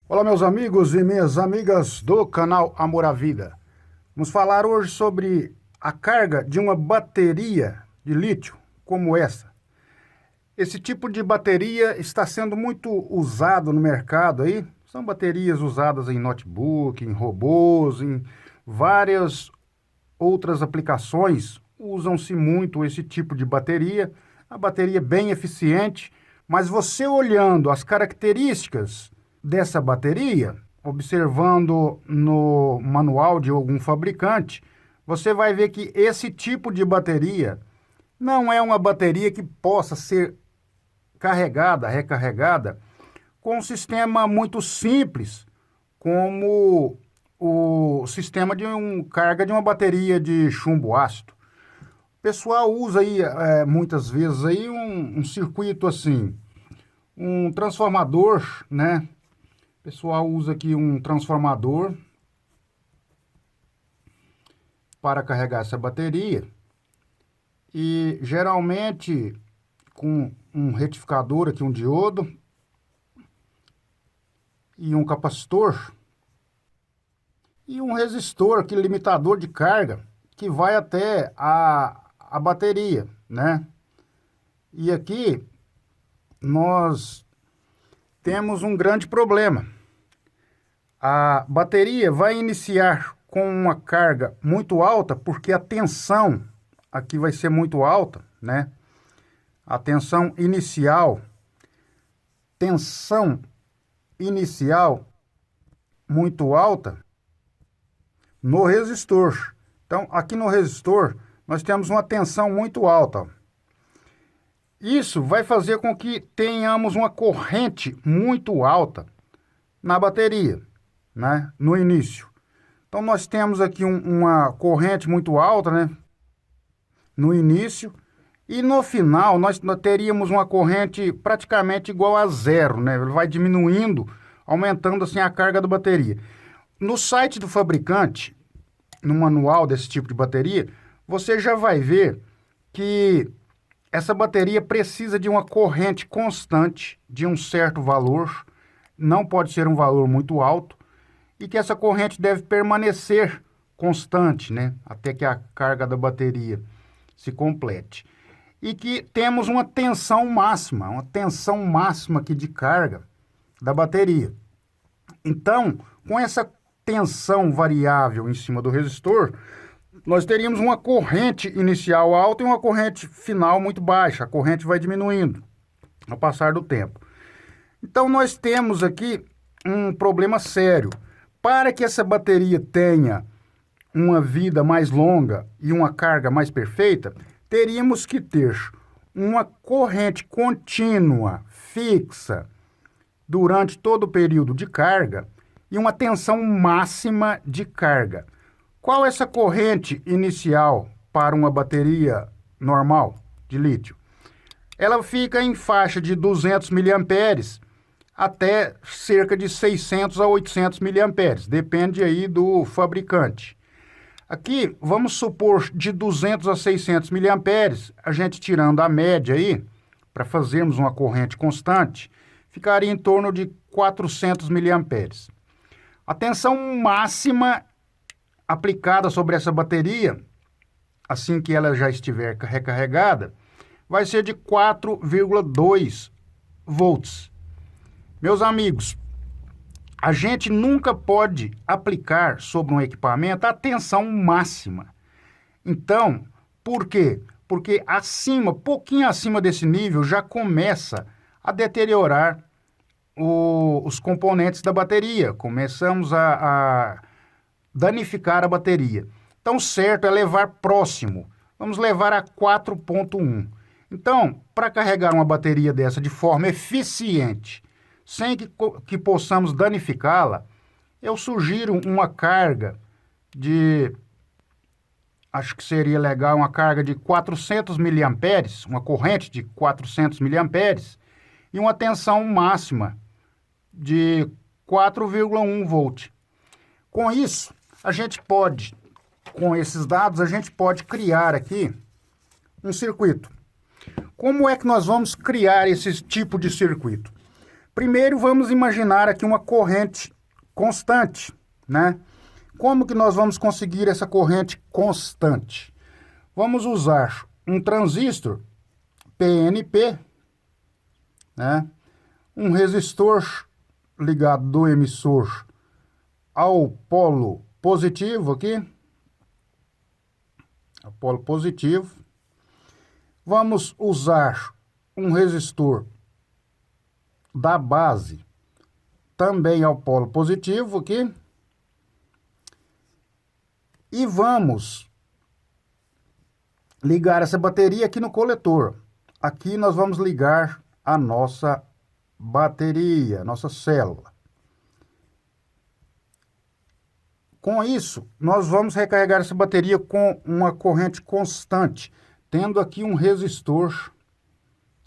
Olá, meus amigos e minhas amigas do canal Amor à Vida. Vamos falar hoje sobre a carga de uma bateria de lítio como essa. Esse tipo de bateria está sendo muito usado no mercado aí. São baterias usadas em notebook, em robôs, em várias outras aplicações. Usam-se muito esse tipo de bateria. A bateria é bem eficiente, mas você olhando as características dessa bateria, observando no manual de algum fabricante, você vai ver que esse tipo de bateria não é uma bateria que possa ser carregada, recarregada, com um sistema muito simples, como o sistema de carga de uma bateria de chumbo ácido. O pessoal usa aí, muitas vezes aí um circuito assim, um transformador, né? O pessoal usa aqui um transformador para carregar essa bateria e geralmente com um retificador aqui, um diodo e um capacitor e um resistor aqui, limitador de carga que vai até a bateria, né? E aqui nós temos um grande problema. A bateria vai iniciar com uma carga muito alta, porque a tensão aqui vai ser muito alta, né? A tensão inicial muito alta no resistor. Então, aqui no resistor, nós temos uma tensão muito alta. Isso vai fazer com que tenhamos uma corrente muito alta na bateria, né? No início. Então, nós temos aqui uma corrente muito alta, né? No início. E no final, nós teríamos uma corrente praticamente igual a zero, né? Ele vai diminuindo, aumentando assim a carga da bateria. No site do fabricante, no manual desse tipo de bateria, você já vai ver que essa bateria precisa de uma corrente constante de um certo valor, não pode ser um valor muito alto, e que essa corrente deve permanecer constante, né? Até que a carga da bateria se complete. E que temos uma tensão máxima aqui de carga da bateria. Então, com essa tensão variável em cima do resistor, nós teríamos uma corrente inicial alta e uma corrente final muito baixa. A corrente vai diminuindo ao passar do tempo. Então, nós temos aqui um problema sério. Para que essa bateria tenha uma vida mais longa e uma carga mais perfeita, teríamos que ter uma corrente contínua, fixa, durante todo o período de carga e uma tensão máxima de carga. Qual é essa corrente inicial para uma bateria normal de lítio? Ela fica em faixa de 200 miliamperes até cerca de 600 a 800 miliamperes, depende aí do fabricante. Aqui, vamos supor de 200 a 600 miliamperes, a gente tirando a média aí, para fazermos uma corrente constante, ficaria em torno de 400 miliamperes. A tensão máxima aplicada sobre essa bateria, assim que ela já estiver recarregada, vai ser de 4,2 volts. Meus amigos, a gente nunca pode aplicar sobre um equipamento a tensão máxima. Então, por quê? Porque pouquinho acima desse nível, já começa a deteriorar os componentes da bateria. Começamos a danificar a bateria. Então, certo é levar próximo. Vamos levar a 4,1. Então, para carregar uma bateria dessa de forma eficiente, sem que possamos danificá-la, eu sugiro uma carga acho que seria legal uma carga de 400 miliamperes, uma corrente de 400 miliamperes, e uma tensão máxima de 4,1 volt. Com isso, com esses dados, a gente pode criar aqui um circuito. Como é que nós vamos criar esse tipo de circuito? Primeiro, vamos imaginar aqui uma corrente constante, né? Como que nós vamos conseguir essa corrente constante? Vamos usar um transistor PNP, né? Um resistor ligado do emissor ao polo positivo aqui, ao polo positivo. Vamos usar um resistor da base também ao polo positivo aqui. E vamos ligar essa bateria aqui no coletor. Aqui nós vamos ligar a nossa bateria, nossa célula. Com isso, nós vamos recarregar essa bateria com uma corrente constante, tendo aqui um resistor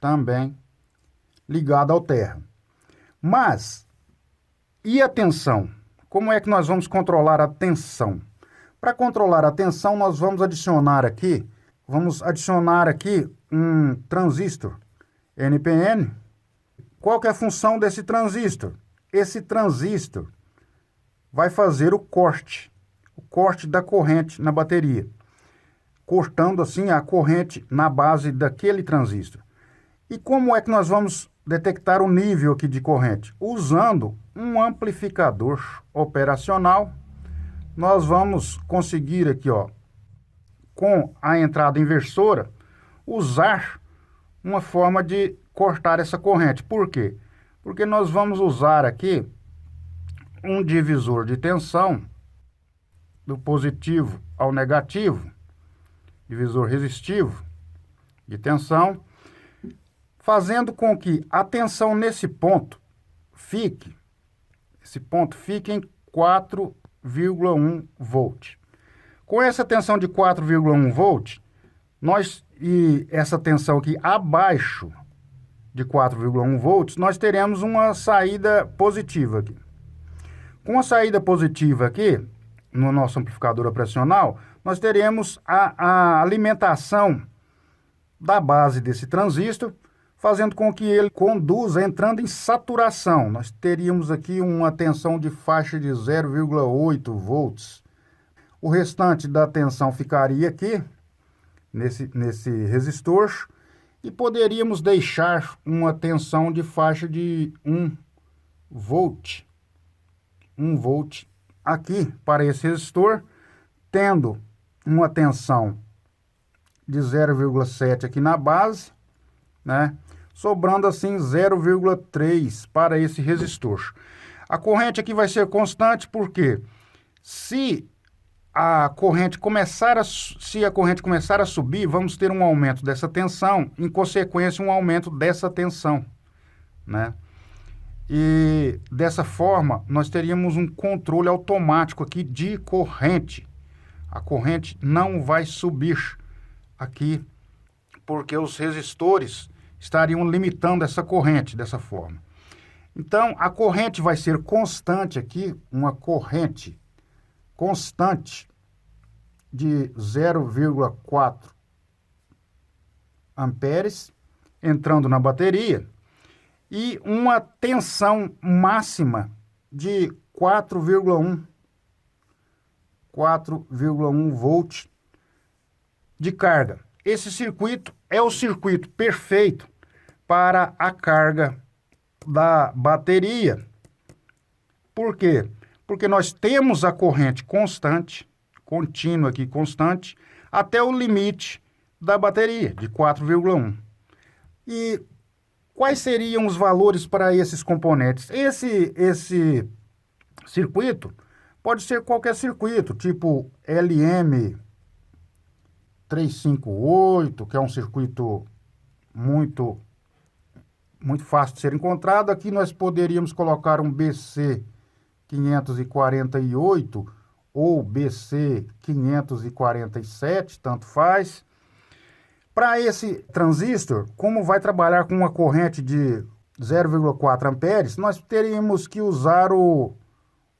também ligado ao terra. Mas, e a tensão? Como é que nós vamos controlar a tensão? Para controlar a tensão, nós vamos adicionar aqui um transistor NPN. Qual que é a função desse transistor? Esse transistor vai fazer o corte da corrente na bateria, cortando assim a corrente na base daquele transistor. E como é que nós vamos detectar o nível aqui de corrente? Usando um amplificador operacional. Nós vamos conseguir aqui, ó, com a entrada inversora, usar uma forma de cortar essa corrente. Por quê? Porque nós vamos usar aqui um divisor de tensão do positivo ao negativo, divisor resistivo de tensão, fazendo com que a tensão nesse ponto fique em 4,1 volt. Com essa tensão de 4,1 volt, e essa tensão aqui abaixo de 4,1 volts, nós teremos uma saída positiva aqui. Com a saída positiva aqui, no nosso amplificador operacional, nós teremos a alimentação da base desse transistor, fazendo com que ele conduza entrando em saturação. Nós teríamos aqui uma tensão de faixa de 0,8 volts. O restante da tensão ficaria aqui, nesse resistor, e poderíamos deixar uma tensão de faixa de 1 volt. 1 volt aqui para esse resistor, tendo uma tensão de 0,7 aqui na base, né? Sobrando assim 0,3 para esse resistor. A corrente aqui vai ser constante porque se a corrente começar a subir, vamos ter um aumento dessa tensão, em consequência um aumento dessa tensão, né? E dessa forma nós teríamos um controle automático aqui de corrente. A corrente não vai subir aqui porque os resistores estariam limitando essa corrente dessa forma. Então, a corrente vai ser constante aqui, uma corrente constante de 0,4 amperes entrando na bateria e uma tensão máxima de 4,1 volt de carga. Esse circuito é o circuito perfeito para a carga da bateria. Por quê? Porque nós temos a corrente constante, contínua aqui, constante, até o limite da bateria, de 4,1. E quais seriam os valores para esses componentes? Esse circuito pode ser qualquer circuito, tipo LM358, que é um circuito muito fácil de ser encontrado. Aqui nós poderíamos colocar um BC548 ou BC547, tanto faz. Para esse transistor, como vai trabalhar com uma corrente de 0,4 amperes, nós teríamos que usar o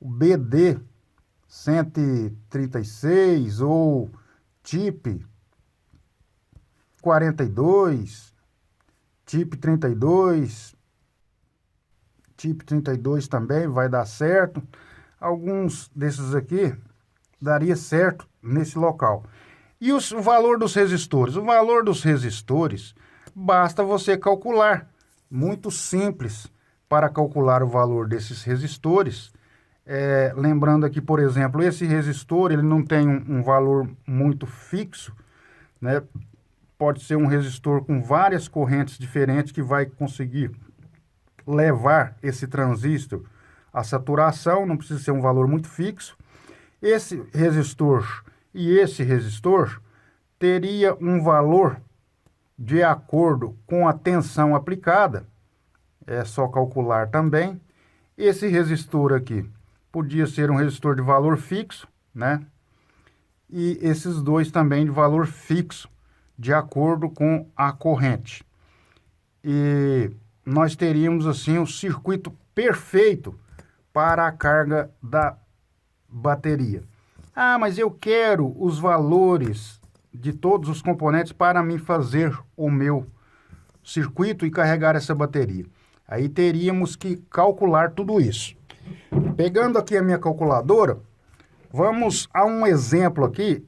BD136 ou TIP 42, TIP 32, tipo 32 também vai dar certo. Alguns desses aqui daria certo nesse local. E o valor dos resistores? O valor dos resistores, basta você calcular. Muito simples para calcular o valor desses resistores. Lembrando aqui, por exemplo, esse resistor ele não tem um valor muito fixo, né? Pode ser um resistor com várias correntes diferentes que vai conseguir levar esse transistor à saturação, não precisa ser um valor muito fixo. Esse resistor e esse resistor teria um valor de acordo com a tensão aplicada, é só calcular também. Esse resistor aqui podia ser um resistor de valor fixo, né? E esses dois também de valor fixo, de acordo com a corrente. E nós teríamos assim o circuito perfeito para a carga da bateria. Ah, mas eu quero os valores de todos os componentes para me fazer o meu circuito e carregar essa bateria. Aí teríamos que calcular tudo isso. Pegando aqui a minha calculadora, vamos a um exemplo aqui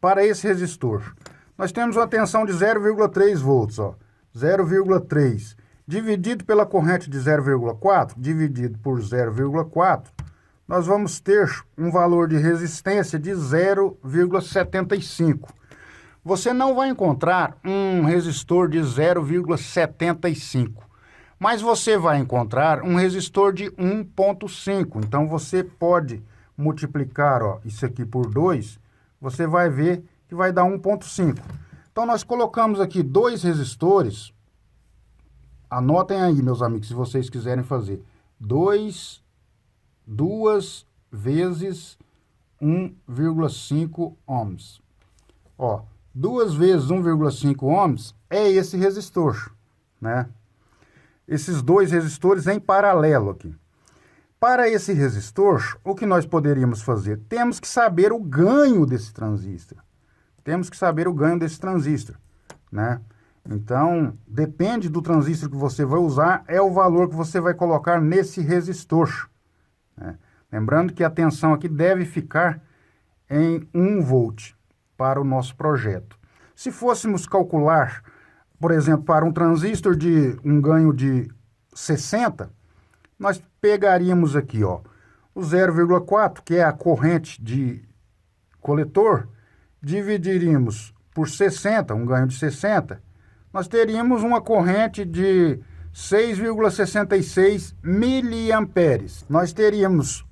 para esse resistor. Nós temos uma tensão de 0,3 volts, ó. 0,3 dividido pela corrente de 0,4, dividido por 0,4, nós vamos ter um valor de resistência de 0,75. Você não vai encontrar um resistor de 0,75, mas você vai encontrar um resistor de 1,5. Então, você pode multiplicar, ó, isso aqui por 2, você vai ver que vai dar 1,5. Então, nós colocamos aqui dois resistores. Anotem aí, meus amigos, se vocês quiserem fazer. 2 vezes 1,5 ohms. Ó, 2 vezes 1,5 ohms é esse resistor, né? Esses dois resistores em paralelo aqui. Para esse resistor, o que nós poderíamos fazer? Temos que saber o ganho desse transistor. Temos que saber o ganho desse transistor, né? Então, depende do transistor que você vai usar, é o valor que você vai colocar nesse resistor, né? Lembrando que a tensão aqui deve ficar em 1 volt para o nosso projeto. Se fôssemos calcular, por exemplo, para um transistor de um ganho de 60, nós pegaríamos aqui, ó, o 0,4, que é a corrente de coletor, dividiríamos por 60, um ganho de 60, nós teríamos uma corrente de 6,66 miliamperes. Nós teríamos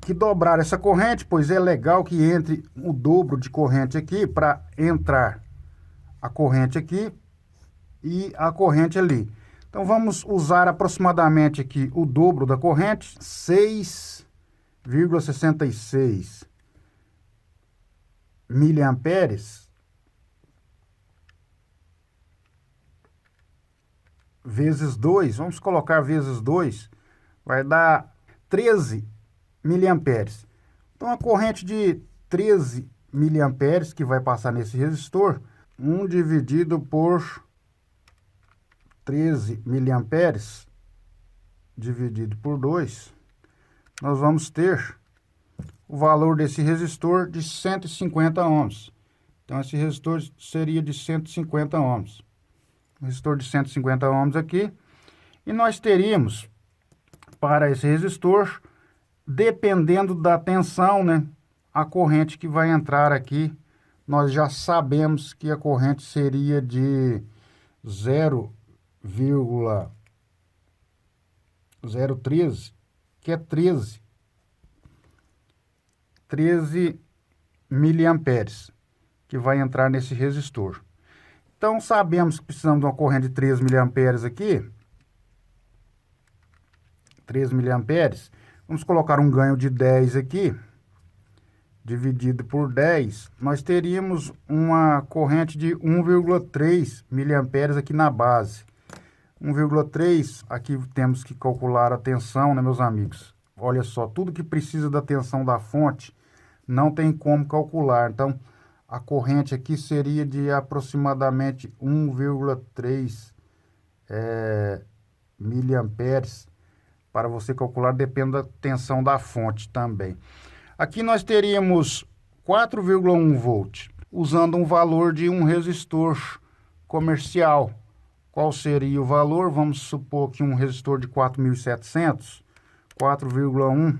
que dobrar essa corrente, pois é legal que entre o dobro de corrente aqui para entrar a corrente aqui e a corrente ali. Então, vamos usar aproximadamente aqui o dobro da corrente, 6,66 miliamperes vezes 2, vamos colocar vezes 2, vai dar 13 miliamperes. Então, a corrente de 13 miliamperes que vai passar nesse resistor, 1 dividido por 13 miliamperes, dividido por 2, nós vamos ter o valor desse resistor de 150 ohms. Então, esse resistor seria de 150 ohms. Um resistor de 150 ohms aqui. E nós teríamos, para esse resistor, dependendo da tensão, né, a corrente que vai entrar aqui, nós já sabemos que a corrente seria de 0,013, que é 13 miliamperes, que vai entrar nesse resistor. Então, sabemos que precisamos de uma corrente de 13 miliamperes aqui. 13 miliamperes. Vamos colocar um ganho de 10 aqui. Dividido por 10, nós teríamos uma corrente de 1,3 miliamperes aqui na base. 1,3, aqui temos que calcular a tensão, né, meus amigos? Olha só, tudo que precisa da tensão da fonte, não tem como calcular. Então, a corrente aqui seria de aproximadamente 1,3 miliamperes para você calcular, depende da tensão da fonte também. Aqui nós teríamos 4,1 volts, usando um valor de um resistor comercial. Qual seria o valor? Vamos supor que um resistor de 4.700, 4,1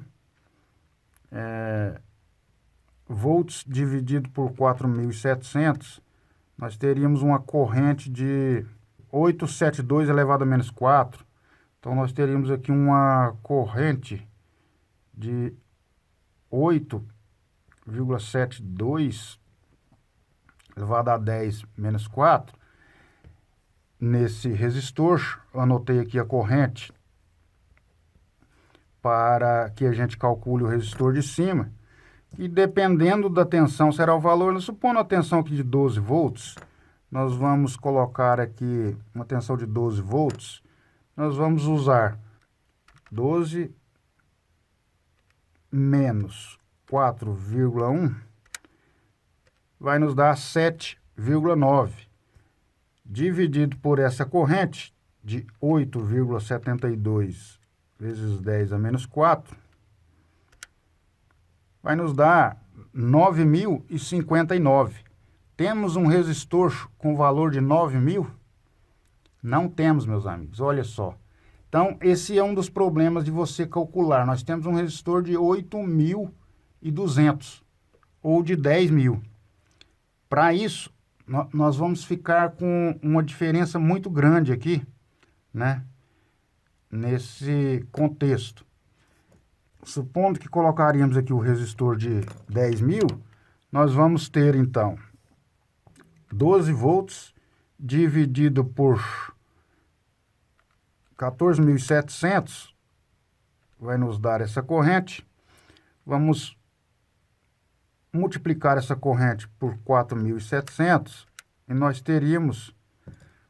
volts dividido por 4.700, nós teríamos uma corrente de 872 elevado a menos 4. Então, nós teríamos aqui uma corrente de 8,72 elevado a 10 menos 4. Nesse resistor, eu anotei aqui a corrente para que a gente calcule o resistor de cima. E dependendo da tensão será o valor. Supondo a tensão aqui de 12 volts, nós vamos colocar aqui uma tensão de 12 volts. Nós vamos usar 12 menos 4,1 vai nos dar 7,9. Dividido por essa corrente de 8,72 vezes 10 a menos 4, vai nos dar 9.059. Temos um resistor com valor de 9.000? Não temos, meus amigos, olha só. Então, esse é um dos problemas de você calcular. Nós temos um resistor de 8.200 ou de 10.000. Para isso, nós vamos ficar com uma diferença muito grande aqui, né? Nesse contexto. Supondo que colocaríamos aqui o resistor de 10.000, nós vamos ter, então, 12 volts dividido por 14.700, vai nos dar essa corrente. Vamos multiplicar essa corrente por 4.700 e nós teríamos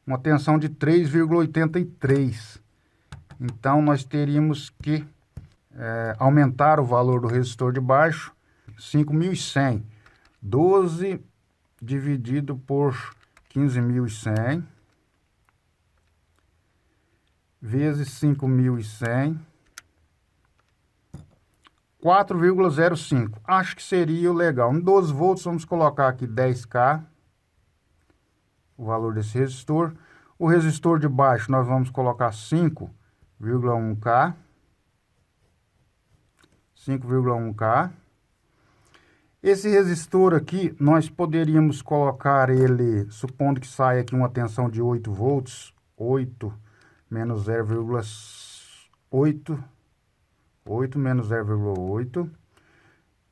uma tensão de 3,83. Então, nós teríamos que aumentar o valor do resistor de baixo, 5.100. 12 dividido por 15.100 vezes 5.100, 4,05. Acho que seria o legal. Em 12 volts, vamos colocar aqui 10K, o valor desse resistor. O resistor de baixo, nós vamos colocar 5,1K. 5,1K. Esse resistor aqui, nós poderíamos colocar ele, supondo que saia aqui uma tensão de 8 volts, 8 menos 0,8, 8 menos 0,8,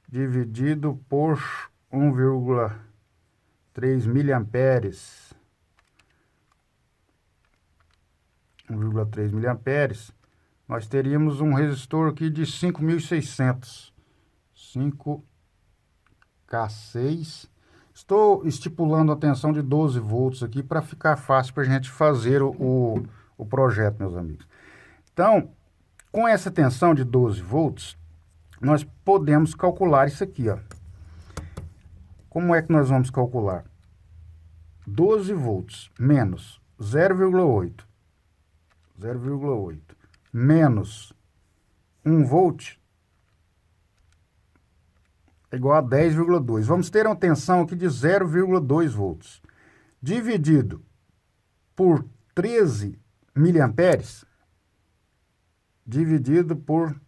dividido por 1,3 miliamperes. 1,3 miliamperes. Nós teríamos um resistor aqui de 5.600. 5K6. Estou estipulando a tensão de 12 volts aqui para ficar fácil para a gente fazer o projeto, meus amigos. Então, com essa tensão de 12 volts, nós podemos calcular isso aqui, ó. Como é que nós vamos calcular? 12 volts menos 0,8 menos 1 volt é igual a 10,2. Vamos ter uma tensão aqui de 0,2 volts. Dividido por 13 miliamperes. Dividido por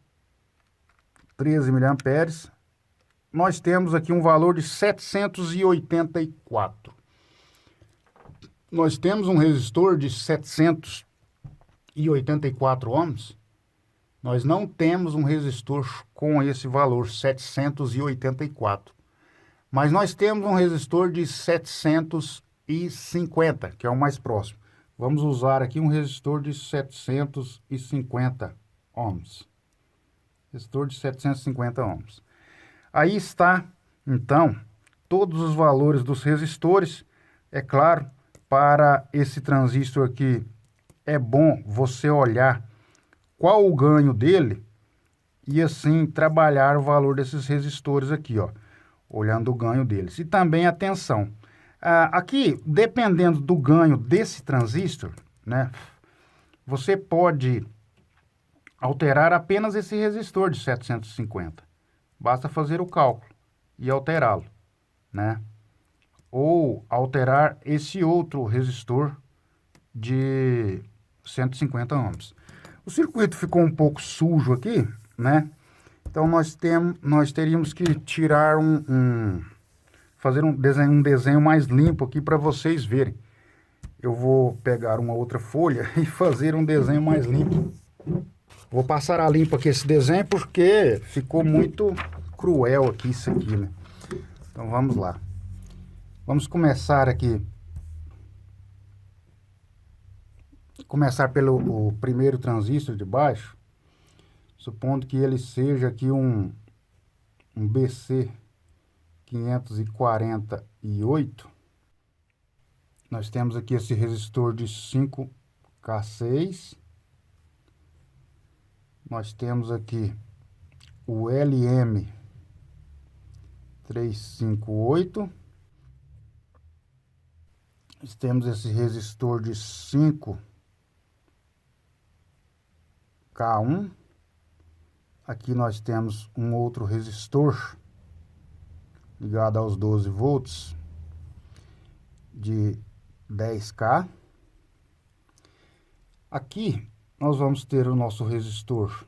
13 miliamperes. Nós temos aqui um valor de 784. Nós temos um resistor de 784 ohms. Nós não temos um resistor com esse valor, 784. Mas nós temos um resistor de 750, que é o mais próximo. Vamos usar aqui um resistor de 750 ohms. Resistor de 750 ohms. Aí está, então, todos os valores dos resistores. É claro, para esse transistor aqui, é bom você olhar qual o ganho dele e assim trabalhar o valor desses resistores aqui, ó, olhando o ganho deles. E também a tensão. Aqui, dependendo do ganho desse transistor, né, você pode alterar apenas esse resistor de 750. Basta fazer o cálculo e alterá-lo, né? Ou alterar esse outro resistor de 150 ohms. O circuito ficou um pouco sujo aqui, né? Então nós teríamos que tirar fazer um desenho mais limpo aqui para vocês verem. Eu vou pegar uma outra folha e fazer um desenho mais limpo. Vou passar a limpo aqui esse desenho porque ficou muito cruel aqui isso aqui, né? Então vamos lá. Vamos começar aqui. Começar pelo primeiro transistor de baixo, supondo que ele seja aqui um BC 548. Nós temos aqui esse resistor de 5K6. Nós temos aqui o LM358. Nós temos esse resistor de 5K1. Aqui nós temos um outro resistor ligado aos 12 volts de 10K. Aqui nós vamos ter o nosso resistor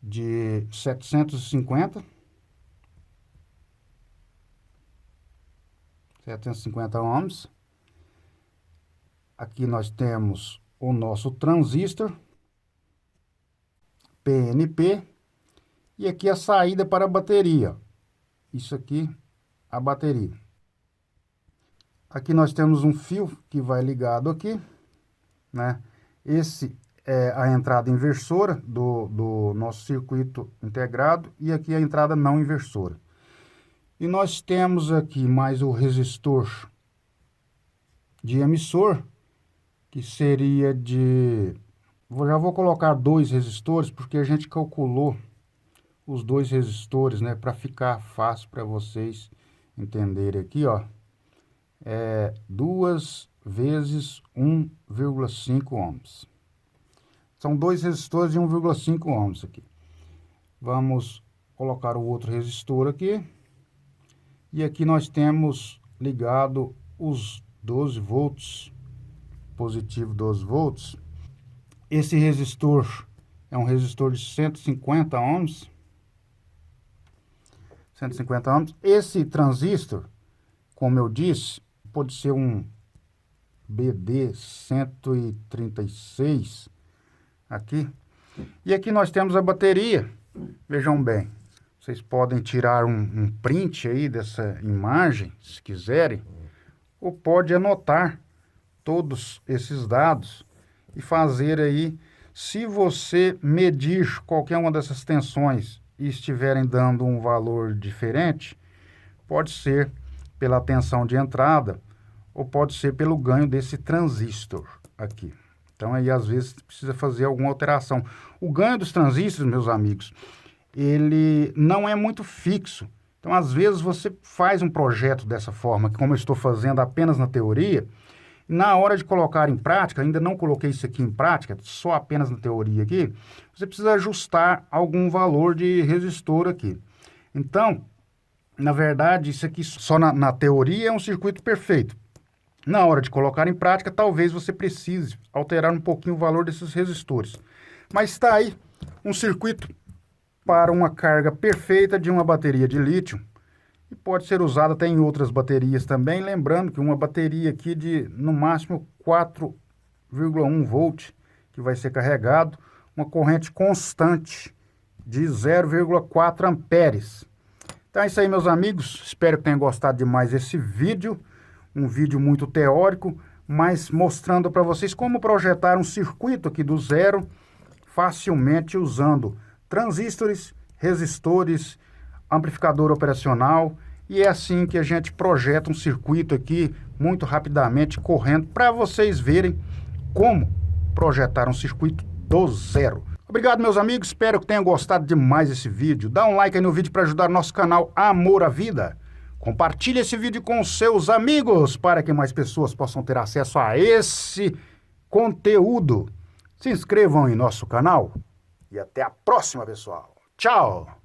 de 750 ohms. Aqui nós temos o nosso transistor PNP e aqui a saída para a bateria. Isso aqui, a bateria. Aqui nós temos um fio que vai ligado aqui, né? Esse é a entrada inversora do nosso circuito integrado e aqui a entrada não inversora. E nós temos aqui mais o resistor de emissor, que seria de... Já vou colocar 2 resistores, porque a gente calculou os 2 resistores, né? Para ficar fácil para vocês entenderem aqui, ó. 2 vezes 1,5 ohms. São 2 resistores de 1,5 ohms aqui. Vamos colocar o outro resistor aqui. E aqui nós temos ligado os 12 volts, positivo 12 volts. Esse resistor é um resistor de 150 ohms. 150 ohms. Esse transistor, como eu disse, pode ser um BD136 aqui. E aqui nós temos a bateria. Vejam bem, vocês podem tirar um print aí dessa imagem, se quiserem, ou pode anotar todos esses dados e fazer aí, se você medir qualquer uma dessas tensões e estiverem dando um valor diferente, pode ser pela tensão de entrada ou pode ser pelo ganho desse transistor aqui. Então aí às vezes precisa fazer alguma alteração. O ganho dos transistores, meus amigos, ele não é muito fixo. Então às vezes você faz um projeto dessa forma, como eu estou fazendo apenas na teoria, na hora de colocar em prática, ainda não coloquei isso aqui em prática, só apenas na teoria aqui, você precisa ajustar algum valor de resistor aqui. Então, na verdade, isso aqui só na teoria é um circuito perfeito. Na hora de colocar em prática, talvez você precise alterar um pouquinho o valor desses resistores. Mas está aí um circuito para uma carga perfeita de uma bateria de lítio. E pode ser usado até em outras baterias também. Lembrando que uma bateria aqui de, no máximo, 4,1 volt, que vai ser carregado, uma corrente constante de 0,4 amperes. Então é isso aí, meus amigos. Espero que tenham gostado demais desse vídeo. Um vídeo muito teórico, mas mostrando para vocês como projetar um circuito aqui do zero, facilmente usando transistores, resistores, amplificador operacional, e é assim que a gente projeta um circuito aqui muito rapidamente, correndo, para vocês verem como projetar um circuito do zero. Obrigado, meus amigos, espero que tenham gostado demais desse vídeo. Dá um like aí no vídeo para ajudar o nosso canal Amor à Vida. Compartilhe esse vídeo com seus amigos para que mais pessoas possam ter acesso a esse conteúdo. Se inscrevam em nosso canal e até a próxima, pessoal. Tchau!